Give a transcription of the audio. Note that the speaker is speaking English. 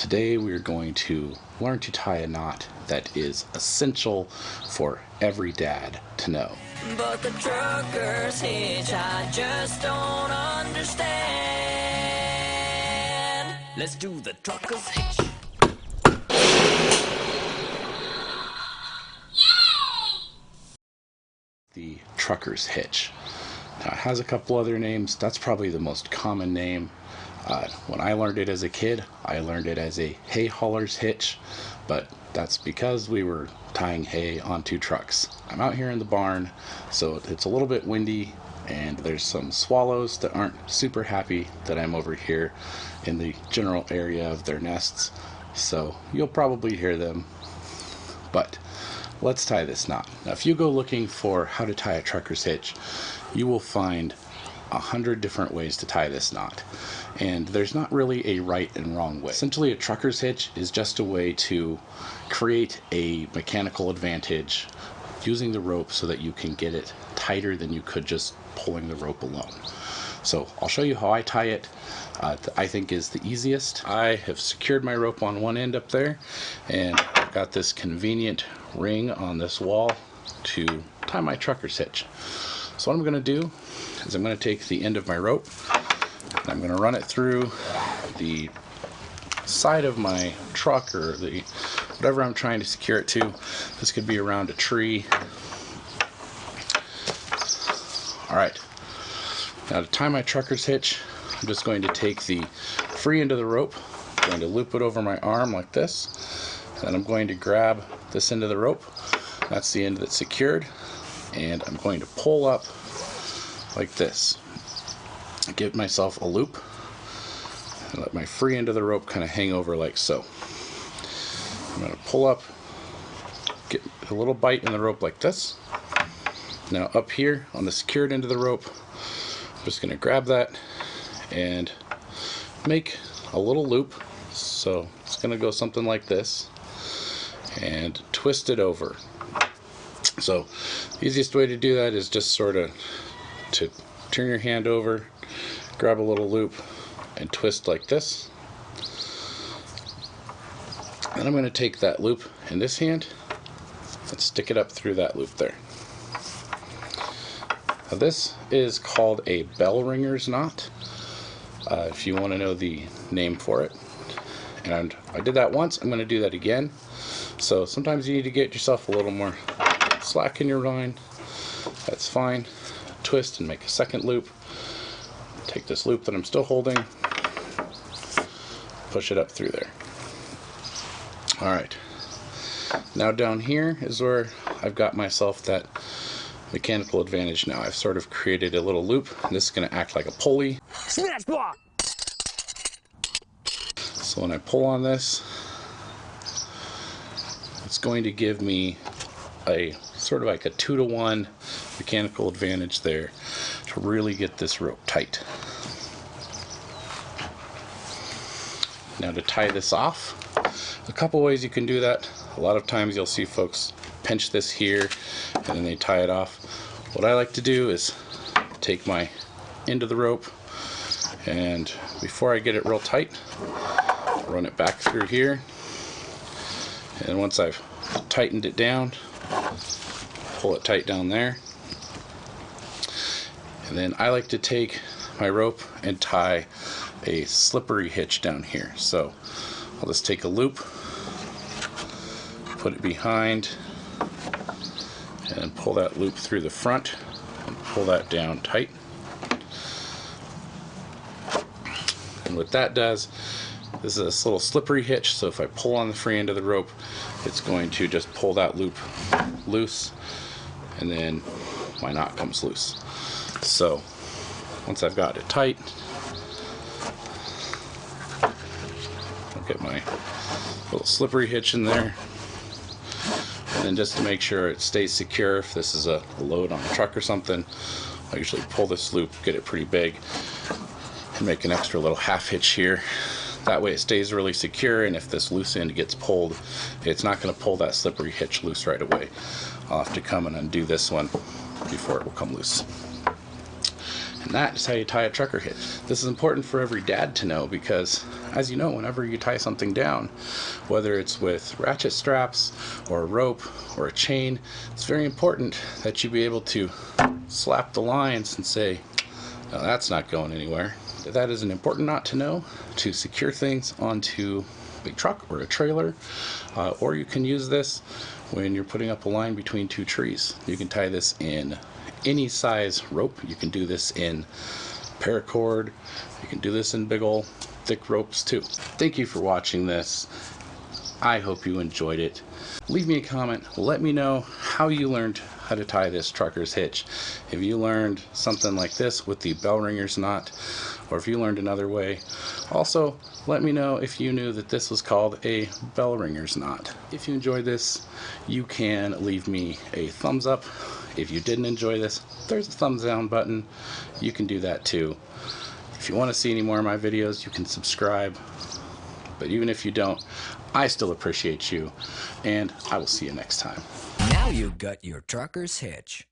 Today we are going to learn to tie a knot that is essential for every dad to know. But the truckers hitch, I just don't understand. Let's do the truckers hitch. The truckers hitch. Now it has a couple other names. That's probably the most common name. When I learned it as a kid, I learned it as a hay hauler's hitch, but that's because we were tying hay onto trucks. I'm out here in the barn, so it's a little bit windy, and there's some swallows that aren't super happy that I'm over here in the general area of their nests, so you'll probably hear them. But let's tie this knot. Now, if you go looking for how to tie a trucker's hitch, you will find 100 different ways to tie this knot, and there's not really a right and wrong way. Essentially, a trucker's hitch is just a way to create a mechanical advantage using the rope so that you can get it tighter than you could just pulling the rope alone. So I'll show you how I tie it. I think is the easiest. I have secured my rope on one end up there, and I've got this convenient ring on this wall to tie my trucker's hitch. So what I'm going to do is I'm going to take the end of my rope and I'm going to run it through the side of my truck, or the whatever I'm trying to secure it to. This could be around a tree. Alright, now to tie my trucker's hitch, I'm just going to take the free end of the rope, I'm going to loop it over my arm like this, and I'm going to grab this end of the rope. That's the end that's secured, and I'm going to pull up like this. Give myself a loop and let my free end of the rope kind of hang over like so. I'm going to pull up, get a little bite in the rope like this. Now up here on the secured end of the rope, I'm just going to grab that and make a little loop. So it's going to go something like this, and twist it over. So the easiest way to do that is just sort of to turn your hand over, grab a little loop, and twist like this. And I'm going to take that loop in this hand and stick it up through that loop there. Now this is called a bell ringer's knot, if you want to know the name for it. And I did that once, I'm going to do that again. So sometimes you need to get yourself a little more slack in your line. That's fine. Twist and make a second loop. Take this loop that I'm still holding, push it up through there. Alright, now down here is where I've got myself that mechanical advantage. Now I've sort of created a little loop. This is going to act like a pulley. Smash block! So when I pull on this, it's going to give me a sort of like a 2-to-1 mechanical advantage there to really get this rope tight. Now to tie this off, a couple ways you can do that. A lot of times you'll see folks pinch this here and then they tie it off. What I like to do is take my end of the rope, and before I get it real tight, run it back through here, and once I've tightened it down, pull it tight down there. And then I like to take my rope and tie a slippery hitch down here. So I'll just take a loop, put it behind, and pull that loop through the front and pull that down tight. And what that does, this is this little slippery hitch, so if I pull on the free end of the rope, it's going to just pull that loop loose, and then my knot comes loose. So once I've got it tight, I'll get my little slippery hitch in there, and then just to make sure it stays secure, if this is a load on a truck or something, I usually pull this loop, get it pretty big, and make an extra little half hitch here. That way it stays really secure, and if this loose end gets pulled, it's not going to pull that slippery hitch loose right away. I'll have to come and undo this one before it will come loose. And that is how you tie a trucker hitch. This is important for every dad to know because, as you know, whenever you tie something down, whether it's with ratchet straps or a rope or a chain, it's very important that you be able to slap the lines and say, no, that's not going anywhere. That is an important knot to know to secure things onto a truck or a trailer, or you can use this when you're putting up a line between two trees. You can tie this in any size rope. You can do this in paracord. You can do this in big old thick ropes too. Thank you for watching this. I hope you enjoyed it. Leave me a comment. Let me know how you learned how to tie this trucker's hitch. If you learned something like this with the bell ringer's knot, or if you learned another way. Also, let me know if you knew that this was called a bell ringer's knot. If you enjoyed this, you can leave me a thumbs up. If you didn't enjoy this, there's a thumbs down button. You can do that too. If you want to see any more of my videos, you can subscribe. But even if you don't, I still appreciate you, and I will see you next time. Now you got your trucker's hitch.